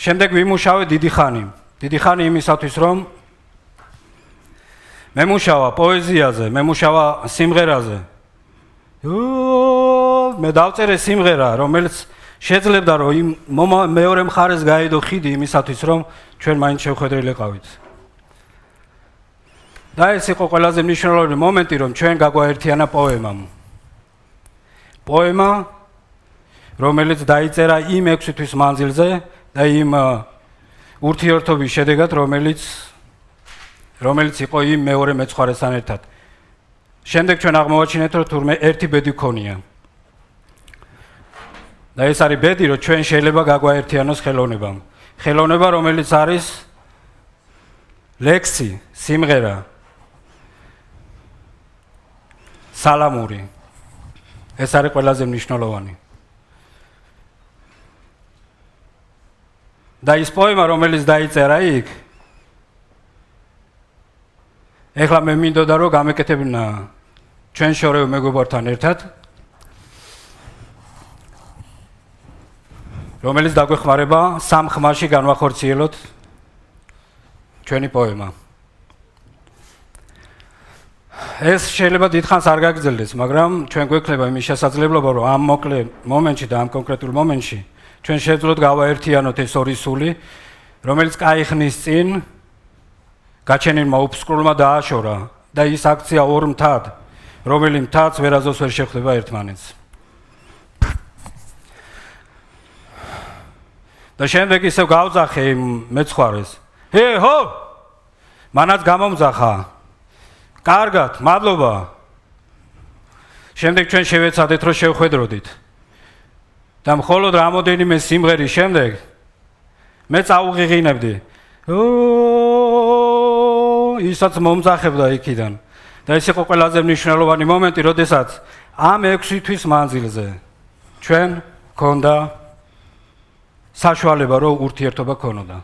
შემდეგ ვიმუშავე დიდი ხანი იმისათვის რომ მემუშავა პოეზიაზე, მემუშავა სიმღერაზე. მე დავწერე სიმღერა, რომელიც შეძლებდა რომ იმ მეორე მხარეს გაედო ხიდი იმისათვის რომ ჩვენ მაინც შევხვედრილიყავით. და ეს იყო ყველაზე მნიშვნელოვანი მომენტი რომ ჩვენ გაგვაერთიანა პოემამ. პოემა რომელიც დაიწერა იმ 6 თვის მანძილზე და იმ ურთიერთობის შედეგად რომელიც იყო იმ მეორე მეცხვარესთან ერთად. შემდეგ ჩვენ აღმოვაჩინეთ რომ თურმე ერთი ბედი ქონია. და ეს არის ბედი რომ ჩვენ შეიძლება გაგვაერთიანოს ხელოვნებამ. ხელოვნება რომელიც არის ლექსი, სიმღერა, სალამური. ეს არის ყველაზე მნიშვნელოვანი. და ის პოემა რომელიც დაიწერა იქ ეხლა მე მინდოდა რომ გამეკეთებინა ჩვენ შორეულ მეგობრებთან ერთად რომელიც დაგვეხმარება სამ ხმაში განვახორციელოთ ჩვენი პოემა. ეს შეიძლება დიდხანს არ გაგრძელდეს, მაგრამ ჩვენ გვექნება იმის შესაძლებლობა რომ ამ მოკლე მომენტში და ამ კონკრეტულ მომენტში ჩვენ შევძლოთ გავაერთიანოთ ეს ორი სული, რომელიც კაიხნის წინ გაჩენილმა უფსკრულმა დააშორა და ის აქცია ორ მთად, რომელი მთაც ვერაზოს ვერ შეხვდება ერთმანეთს. და შემდეგ ისევ გავძახე იმ მეცხვარეს. ჰო! მანაც გამომძახა. კარგად, მადლობა. შემდეგ ჩვენ შევეცადეთ რომ შევხვედროდით. და მხოლოდ რამოდენიმე სიმღერის შემდეგ მე წაუღიღინებდი. ისაც მომძახებდა იქიდან. და ეს იყო ყველაზე მნიშვნელოვანი მომენტი, როდესაც ამ 6 თვის მანძილზე ჩვენ გქონდა საშუალება რომ ურთიერთობა ქონოდა.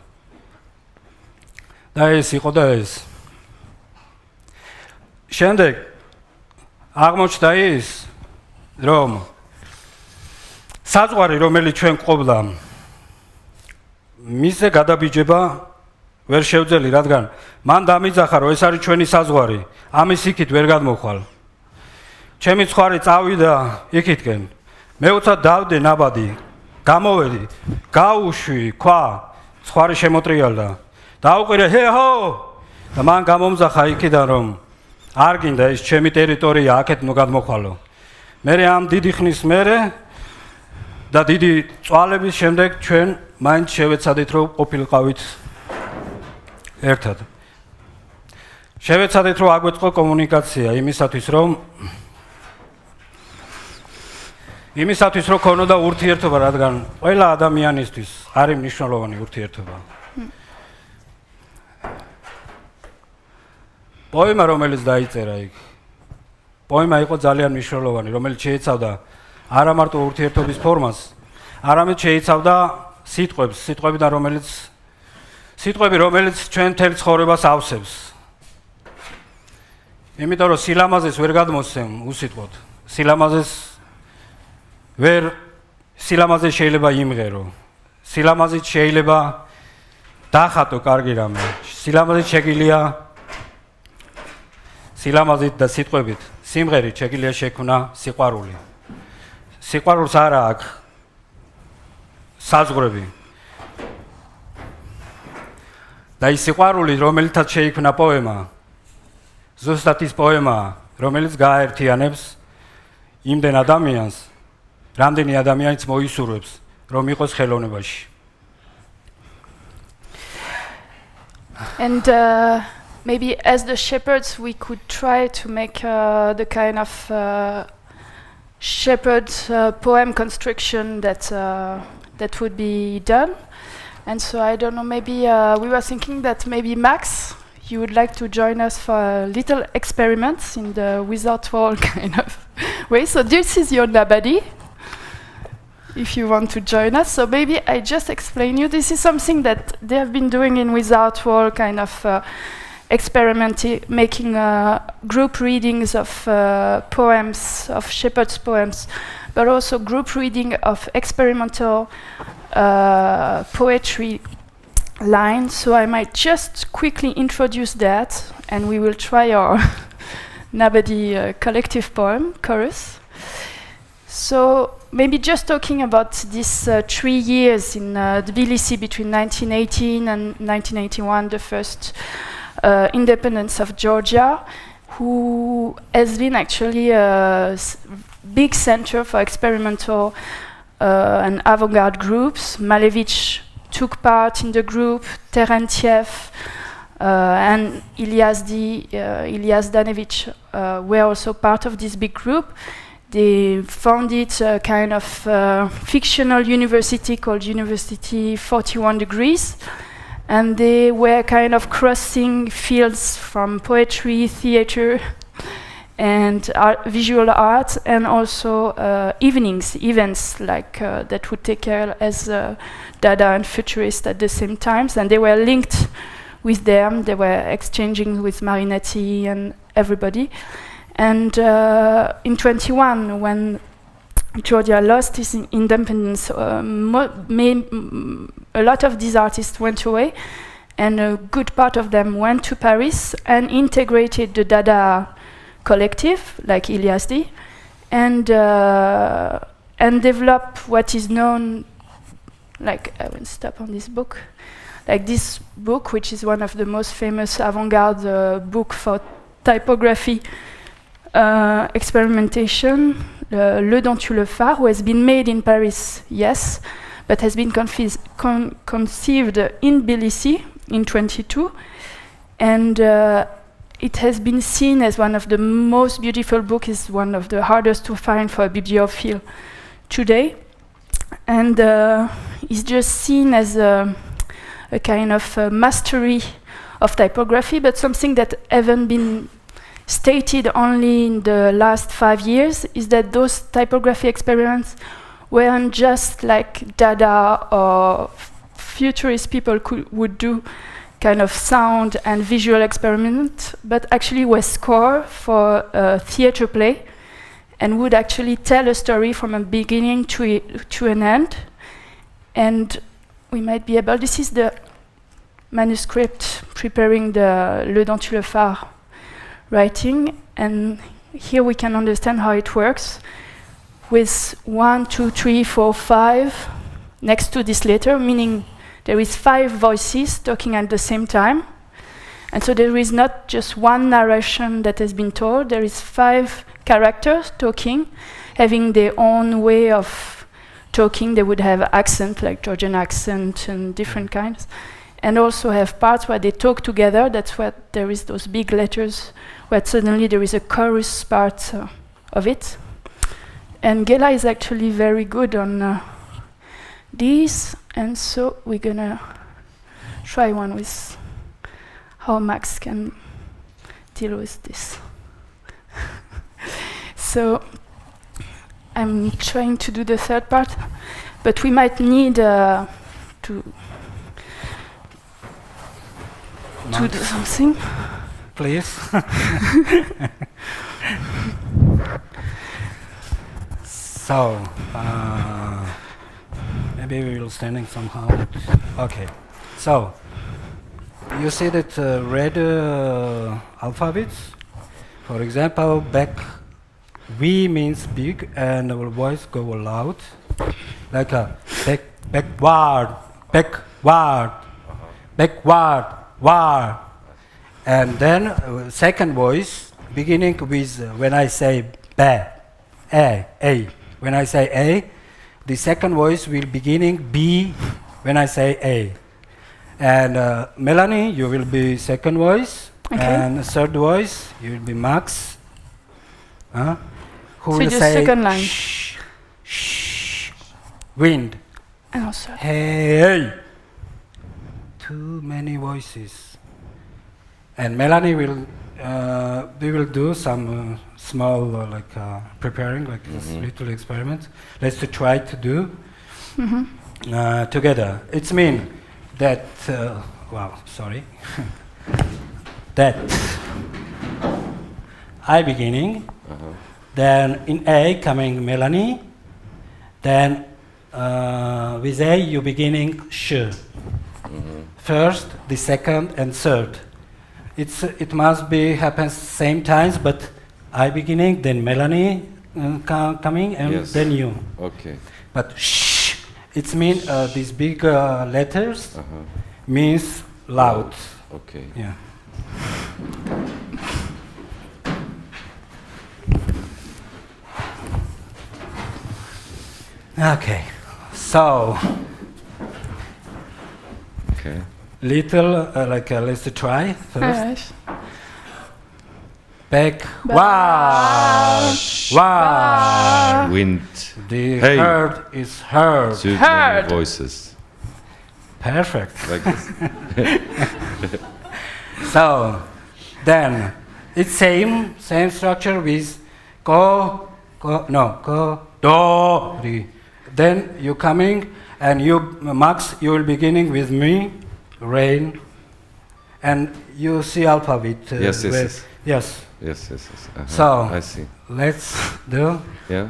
და ეს იყო და ეს. შემდეგ აღმოჩნდა ის რომ საზღვარი რომელიც ჩვენ ყოფდა მისზე გადაბიჯება ვერ შევძელი, რადგან მან დამიძახა რომ ეს არის ჩვენი საზღვარი, ამის იქით ვერ გადმოხვალ. ჩემი ცხარი წავიდა იქითკენ. მე უცად დავდე ნაბადი, გამოვედი, გაუშვი, ქვა, ცხარი შემოტრიალდა. დაუყირე ჰო! და მან გამომძახა იქიდან რომ არ გინდა ეს ჩემი ტერიტორია, აქეთ ნუ გადმოხვალო. მე ამ დიდი ხნის მერე და დიდი წვალების შემდეგ ჩვენ მაინც შევეცადეთ რომ ყოფილიყავით ერთად. შევეცადეთ რომ აგვეწყო კომუნიკაცია იმისათვის რომ ქონოდა ურთიერთობა, რადგან ყველა ადამიანისთვის არის მნიშვნელოვანი ურთიერთობა. პოემა რომელიც დაიწერა იქ. პოემა იყო ძალიან მნიშვნელოვანი, რომელიც შეიცავდა არა მარტო ურთიერთობის ფორმას, არამედ შეიცავდა სიტყვები, რომელიც ჩვენ მთელ ცხოვრებას ავსებს. იმიტომ რომ სილამაზეს ვერ გადმოსცემ უსიტყვოდ. სილამაზე შეიძლება იმღერო. სილამაზით შეიძლება დახატო კარგი რამე. სილამაზით შეგიძლია სილამაზით და სიტყვებით, სიმღერით შეგიძლია შექმნა სიყვარული. სიყვარულს არა აქვს საზღვრები. და ის სიყვარული, რომელთაც შეიქმნა პოემა, ზუსტად ის პოემაა, რომელიც გააერთიანებს იმდენ ადამიანს, რამდენი ადამიანიც მოისურვებს, რომ იყოს ხელოვნებაში. And maybe as the shepherds we could try to make the kind of shepherd poem construction that would be done. And so I don't know, maybe we were thinking that maybe Max, you would like to join us for a little experiment in the without wall kind of way. So this is your nabadi, if you want to join us. So maybe I just explain you, this is something that they have been doing in without wall kind of making group readings of poems, of shepherds' poems, but also group reading of experimental poetry line, so I might just quickly introduce that, and we will try our Nabadi collective poem, chorus. So maybe just talking about these 3 years in Tbilisi between 1918 and 1981, the first independence of Georgia, who has been actually a big center for experimental and avant-garde groups. Malevich took part in the group, Terentiev and Ilyas Danevich were also part of this big group. They founded a kind of fictional university called University 41 Degrees, and they were kind of crossing fields from poetry, theater, and visual art, and also events like that would take care as Dada and Futurist at the same times, and they were linked with them. They were exchanging with Marinetti and everybody. And in 21, when Georgia lost its independence, a lot of these artists went away, and a good part of them went to Paris and integrated the Dada collective, like Ilyas D, and developed what is known, like, I will stop on this book, like this book, which is one of the most famous avant-garde book for typography experimentation, Le Dont tu le phare, who has been made in Paris, yes, but has been conceived in Tbilisi in 22, and it has been seen as one of the most beautiful books, is one of the hardest to find for a bibliophile today, and is just seen as a kind of mastery of typography, but something that haven't been stated only in the last 5 years is that those typography experiments weren't just like Dada or futurist people would do, kind of sound and visual experiment, but actually was score for a theater play and would actually tell a story from a beginning to an end. And we might be able, this is the manuscript preparing the Le Dont tu le phare writing, and here we can understand how it works with 1, 2, 3, 4, 5 next to this letter, meaning there is 5 voices talking at the same time. And so there is not just one narration that has been told, there is 5 characters talking, having their own way of talking. They would have accent, like Georgian accent and different kinds, and also have parts where they talk together. That's where there is those big letters, where suddenly there is a chorus part of it. And Gela is actually very good on these, and so we're gonna try one with how Max can deal with this. So I'm trying to do the third part, but we might need to do something. Please. So, maybe we will standing somehow. Okay. So, you see that red alphabets? For example, back V means big, and our voice go loud, like a backward, ward. And then second voice beginning with when I say ba, a. When I say a, the second voice will beginning B when I say a. And Mélanie, you will be second voice, okay. And third voice you will be Max. Who so will the say second line. Shh, wind. And also. Hey. Too many voices. And Mélanie will, we will do some small preparing, like this little experiment. Let's try to do together. It's mean that, that I beginning, then in A coming Mélanie, then with A, you beginning sh. First, the second, and third. It must be happens same times, but I beginning, then Mélanie coming, and Yes. then you. Okay. But sh, it means these big letters means loud. Okay. Yeah. Okay. So Okay. little let's try first. Alright. Back. Wash. Wash. Wind. The Hey. heard is heard. Two Heard. voices. Perfect. Like this. So then it's same structure with go do re. Then you coming and you Max you will beginning with me rain and you see alphabet. Yes, yes, where- yes. Yes. Yes, yes, yes. So I see. let's do Yeah.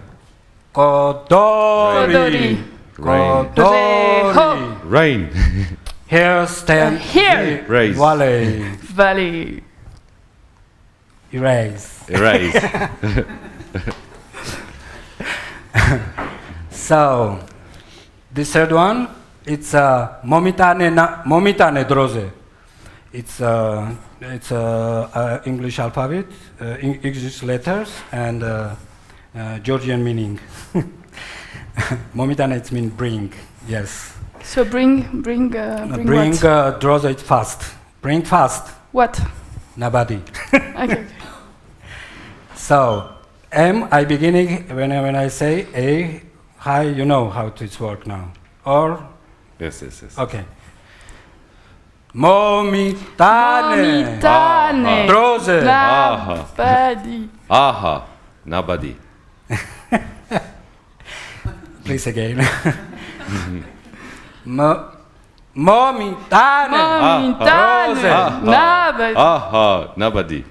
Kodori. Rain. Kodori. Rain. Here stand Here. the Raise. valley. Valley. Erase. Erase. So the third one, it's momitane droze. It's English alphabet, English letters, and Georgian meaning. Momitane it means bring. Yes. So bring Bring what? droze it fast. Bring fast. What? Nobody. Okay. So M I beginning when I say A high, you know how it work now. Or Yes, yes, yes. okay. Momitane. Momitane. Droze. Nobody. Aha. Nobody. Please again. Momitane. Momitane. Nobody. Aha. Nobody.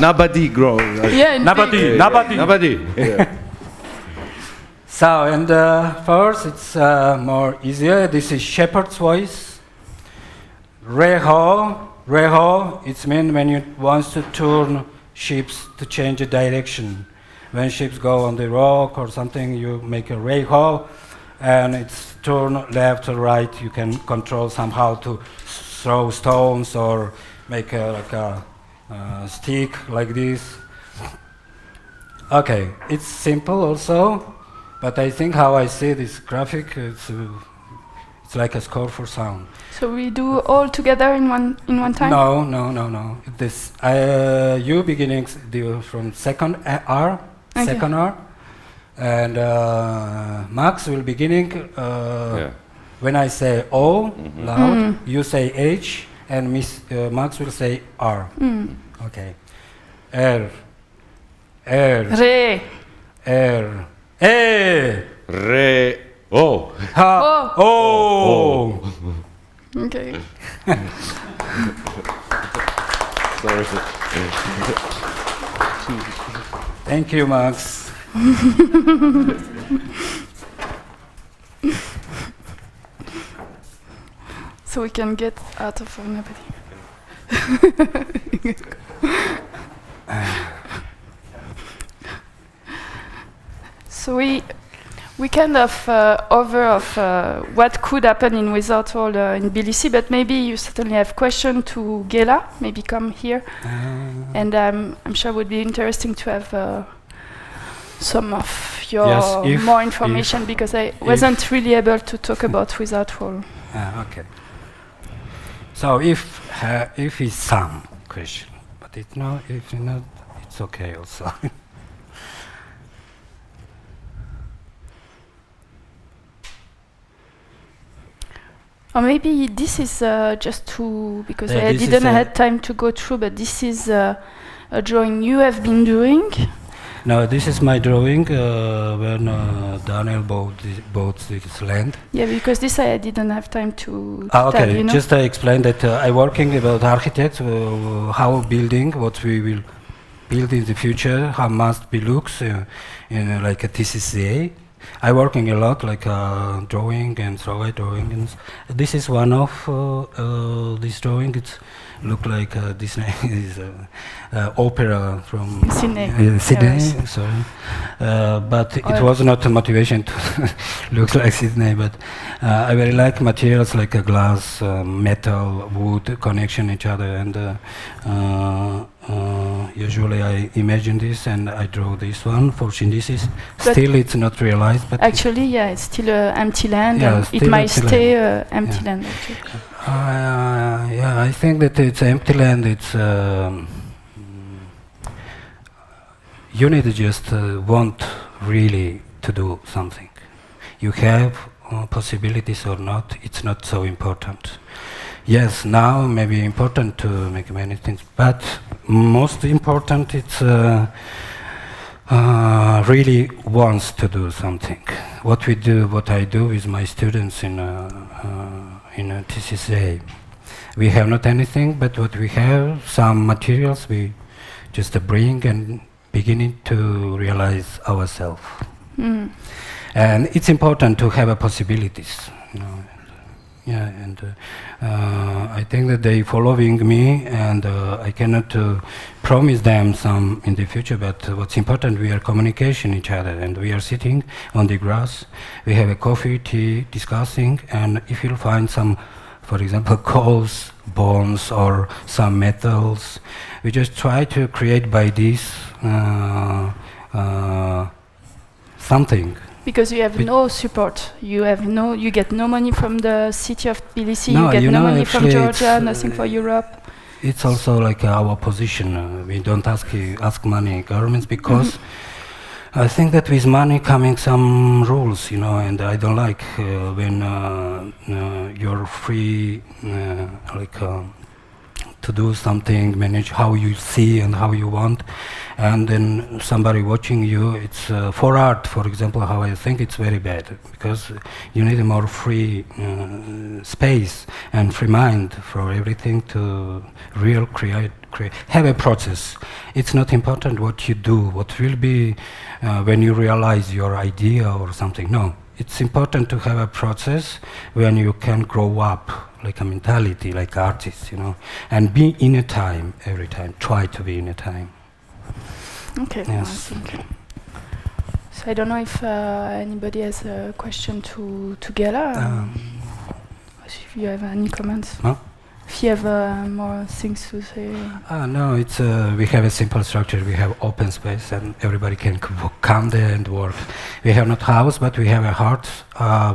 Nobody grow. Yeah, in Nobody. big. Nobody. Nobody. Yeah. So and first it's more easier. This is shepherd's voice. Reho. Reho. It means when you want to turn ships to change the direction. When ships go on the rock or something, you make a reho, and it's turn left or right. You can control somehow to throw stones or make like a stick like this. Okay, it's simple also, but I think how I see this graphic, it's like a score for sound. So we do all together in one time? No. This you beginnings do from second R, Okay. second R, and Max will beginning Yeah. when I say O loud, you say H, and Max will say R. Okay. R, R, Re. R, E, Re. Oh. ha, O. Okay. Sorry. Thank you, Max. So we can get out of nobody. So we kind of over of what could happen in Without All in Tbilisi, but maybe you certainly have question to Gela. Maybe come here, and I'm sure it would be interesting to have some of your Yes, if- more information because I wasn't really able to talk about Without All. Okay. So if it's some question, but if not, it's okay also. Or maybe this is just to because Yeah, I this is didn't a- have time to go through, but this is a drawing you have been doing. No, this is my drawing when Daniel bought this land. Yeah, because this I didn't have time to Ah, tell, okay, you know. just I explained that I working about architects, how building, what we will build in the future, how must be looks in like a TCCA, I working a lot, like drawing and throwaway drawing. And this is one of this drawing. It's look like Disney is opera from Sydney. Sydney. Yes. Sorry, but it was not a motivation to look like Sydney. But I very like materials like a glass, metal, wood connection each other, and usually I imagine this and I draw this one. Fortunately, this is still it's not realized. But Actually, yeah, it's still empty land. Yeah, And it still might empty stay land. empty Yeah. land. Actually. Yeah, I think that it's empty land. It's you need to just want really to do something. You have possibilities or not. It's not so important. Yes, now maybe important to make many things, but most important it's really wants to do something. What we do, what I do with my students in TCCA, we have not anything, but what we have, some materials we just bring and beginning to realize ourselves. Mm. And it's important to have possibilities, you know. Yeah, and I think that they following me, and I cannot promise them some in the future. But what's important, we are communication each other, and we are sitting on the grass. We have a coffee, tea, discussing, and if you'll find some, for example, coals, bones, or some metals, we just try to create by this something. Because you have no support, you get no money from the city of Tbilisi, No, you get you no know, money from actually Georgia, it's, nothing for Europe. It's also like our position. We don't ask money governments because I think that with money coming some rules, you know, and I don't like when you're free, to do something, manage how you see and how you want, and then somebody watching you. It's for art, for example, how I think it's very bad, because you need a more free space and free mind for everything to real create, have a process. It's not important what you do, what will be when you realize your idea or something. No, it's important to have a process when you can grow up, like a mentality, like artists, you know, and be in a time every time. Try to be in a time. Okay, Yes. I think. So I don't know if anybody has a question to Gela. If you have any comments. Huh? If you have more things to say. No, it's we have a simple structure. We have open space, and everybody can come there and work. We have not house, but we have a heart,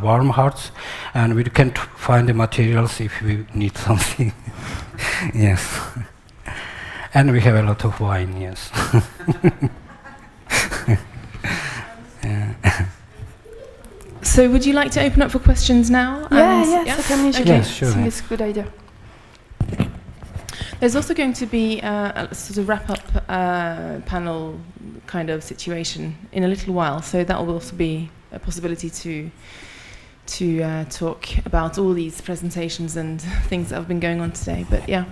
warm hearts, and we can find the materials if we need something. Yes, and we have a lot of wine. Yes. Yeah. So would you like to open up for questions now? Yeah, certainly. Okay. Yes, sure. I think it's a good idea. There's also going to be a sort of wrap-up panel kind of situation in a little while, so that will also be a possibility to talk about all these presentations and things that have been going on today. But yeah,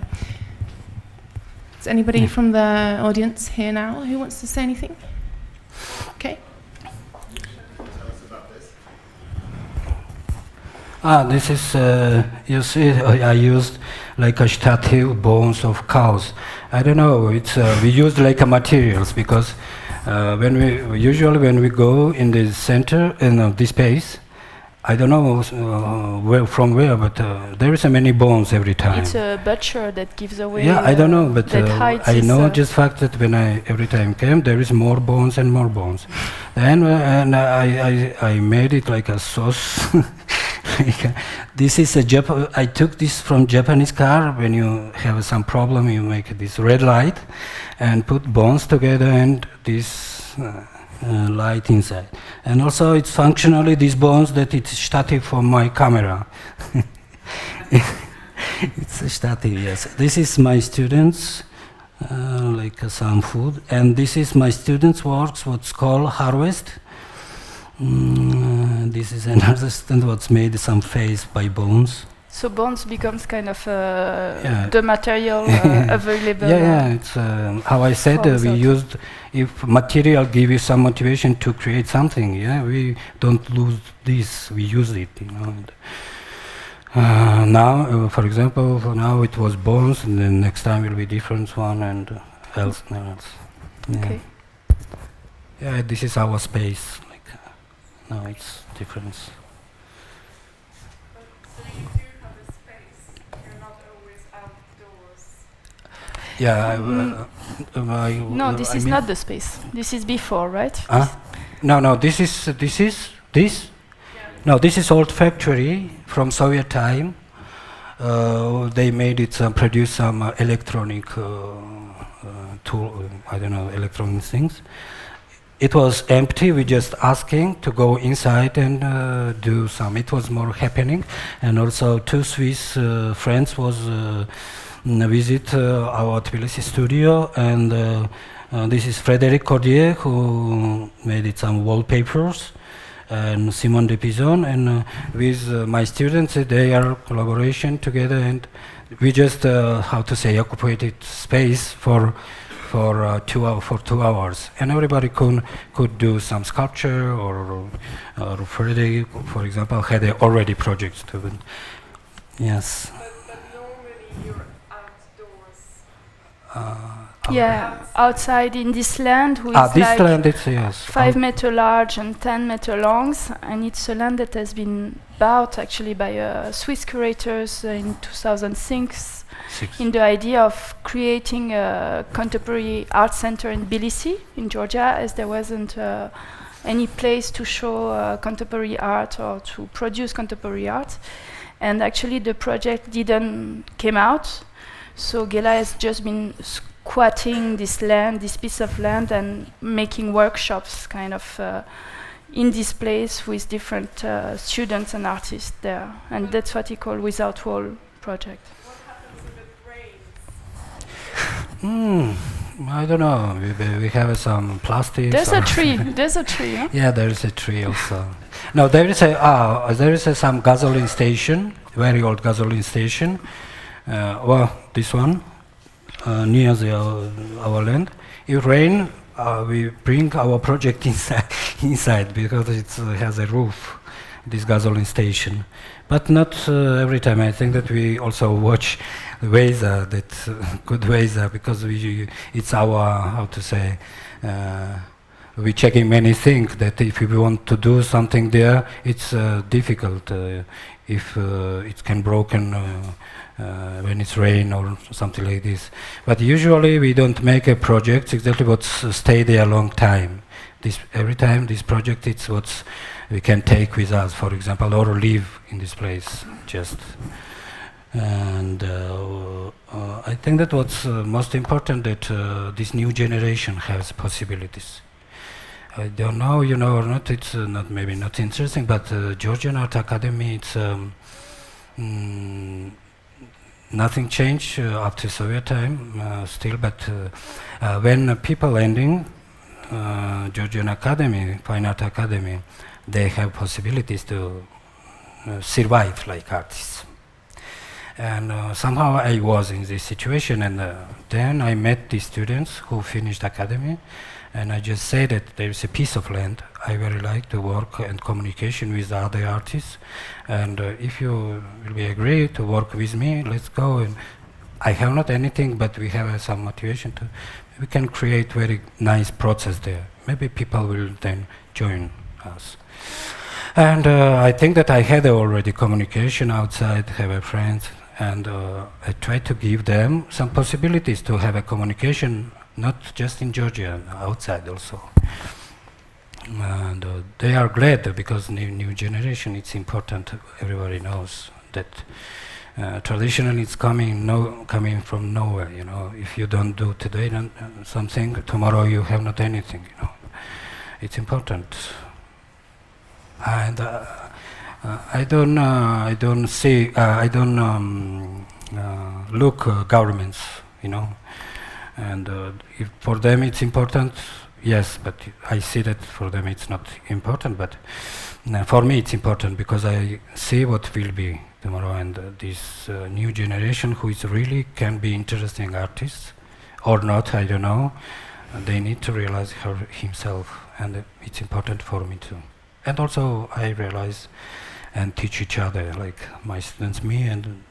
is anybody from the audience here now who wants to say anything? Okay. This is, you see, I used like a statue, bones of cows. I don't know, it's, we used like a materials because usually when we go in the center, in this space, I don't know from where, but there is many bones every time. It's a butcher that gives away. Yeah, I don't know, but that hides I his, know just fact that when I every time came, there is more bones and more bones. Then and I made it like a sauce. This is a I took this from Japanese car. When you have some problem, you make this red light and put bones together and this light inside. And also it's functionally these bones that it's static for my camera. It's a static, yes. This is my students, like some food. And this is my students' works, what's called harvest. This is another student what's made some face by bones. So bones becomes kind of Yeah. the material available. Yeah, it's how I said. for We result. used if material give you some motivation to create something. Yeah, we don't lose this. We use it. Now, for example, for now it was bones, and then next time will be different one, and else. Yeah. Okay. Yeah, this is our space. Like, no, it's different. Yeah. No, this is not the space. This is before, right? No. This is this. No, this is old factory from Soviet time. They made it produce some electronic tool. I don't know, electronic things. It was empty. We just asking to go inside and do some. It was more happening, and also two Swiss friends was visit our Tbilisi studio, and this is Frédéric Cordier who made it some wallpapers, and Simon de Pizon, and with my students they are collaboration together, and we just how to say occupied space for 2 hours, and everybody could do some sculpture, or Frédéric, for example, had already projects to it. Yes. But normally you're outdoors. Yeah, outside in this land with This like land, it's yes. 5 meter large and 10 meter longs, and it's a land that has been bought actually by Swiss curators in 2006 in the idea of creating a contemporary art center in Tbilisi, in Georgia, as there wasn't any place to show contemporary art or to produce contemporary art. And actually the project didn't came out, so Gela has just been squatting this land, this piece of land, and making workshops kind of in this place with different students and artists there. And that's what he called Without Wall project. What happens if it rains? I don't know. We have some plastic. There's a tree. There's a tree. Huh? Yeah, there is a tree also. No, there is some gasoline station, very old gasoline station. Well, this one near our land. If rain, we bring our project inside because it has a roof. This gasoline station, but not every time. I think that we also watch the weather, good weather, because it's our, how to say, we checking many things, that if we want to do something there, it's difficult if it can broken when it's rain or something like this. But usually we don't make a project exactly what's stay there a long time. Every time this project, it's what's we can take with us, for example, or live in this place just. And I think that what's most important, that this new generation has possibilities. I don't know, you know or not, it's not maybe not interesting, but Georgian Art Academy, it's nothing changed after Soviet time still, but when people ending Georgian Academy, Fine Art Academy, they have possibilities to survive like artists. And somehow I was in this situation, and then I met the students who finished academy, and I just said that there is a piece of land I very like to work and communication with other artists, and if you will be agree to work with me, let's go. And I have not anything, but we have some motivation to. We can create very nice process there. Maybe people will then join us. And I think that I had already communication outside, have a friend, and I try to give them some possibilities to have a communication, not just in Georgia, outside also. And they are glad because new generation, it's important. Everybody knows that traditionally it's coming from nowhere. You know, if you don't do today something, tomorrow you have not anything. You know, it's important. And I don't look governments, you know, and if for them it's important, yes, but I see that for them it's not important. But Now, for me, it's important because I see what will be tomorrow, and this new generation who is really can be interesting artists or not, I don't know. They need to realize himself, and it's important for me too. And also, I realize and teach each other, like my students, me and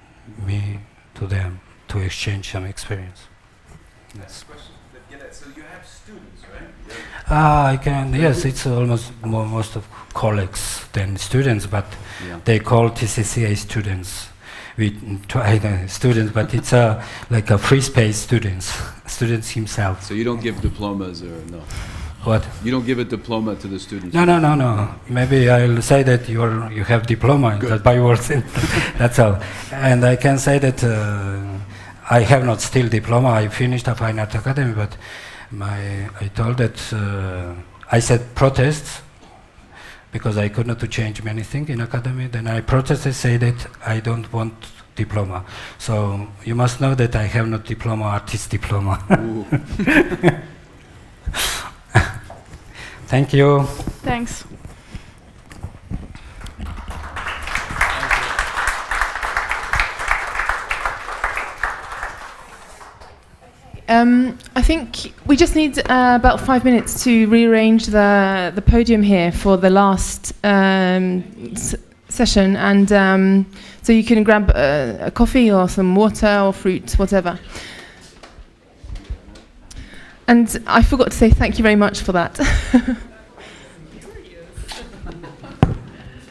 me to them, to exchange some experience. Yes. So you have students, right? I can, yes, it's almost most of colleagues than students, but Yeah. they call TCCA students. We try the students, but it's like a free space students himself. So you don't give diplomas or no? What? You don't give a diploma to the students? No. Maybe I'll say that you have diploma just by words. That's all. And I can say that I have not still diploma. I finished a fine art academy, but I told that I said protests because I could not to change many things in academy. Then I protested, say that I don't want diploma. So you must know that I have not diploma, artist diploma. Ooh. Thank you. Thanks. I think we just need about 5 minutes to rearrange the podium here for the last session, and so you can grab a coffee or some water or fruit, whatever. And I forgot to say thank you very much for that.